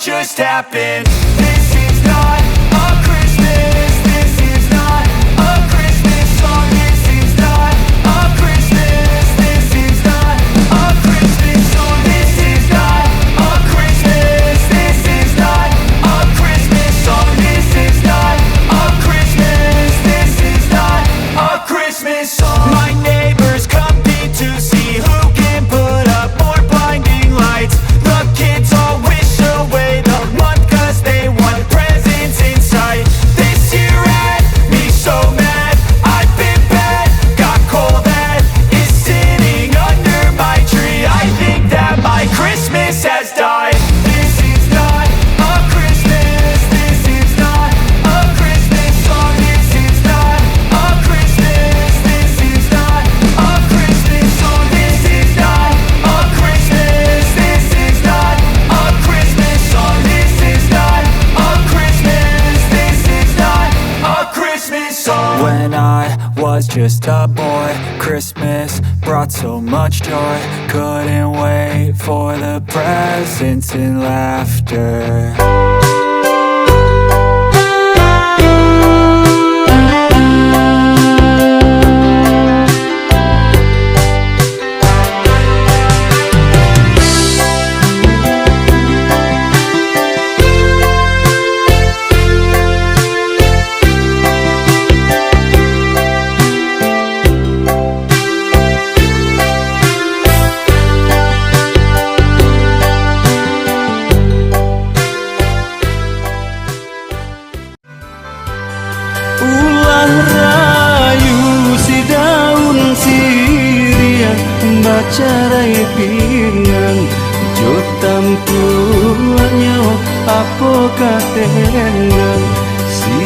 just happened. This is not a Christmas. This is not a Christmas song. This is not a Christmas. This is not a Christmas song. This is not a Christmas. This is not a Christmas song. This is not a Christmas. This is not a Christmas song. My neighbors compete to see who can put up more blinding lights. The kids all wish away the month 'cause they want presents in sight. This year had me so mad. I've been bad, got coal that is sitting under my tree. I think that my Christmas has died. This is not a Christmas. This is not a Christmas song. This is not a Christmas. This is not a Christmas song. This is not a Christmas. This is not a Christmas song. This is not a Christmas. This is not a Christmas song. When I was just a boy, Christmas brought so much joy. Couldn't wait for the presents and laughter. Ulang rayu si daun sirian, baca rai pinang jotam puanya apa katenang si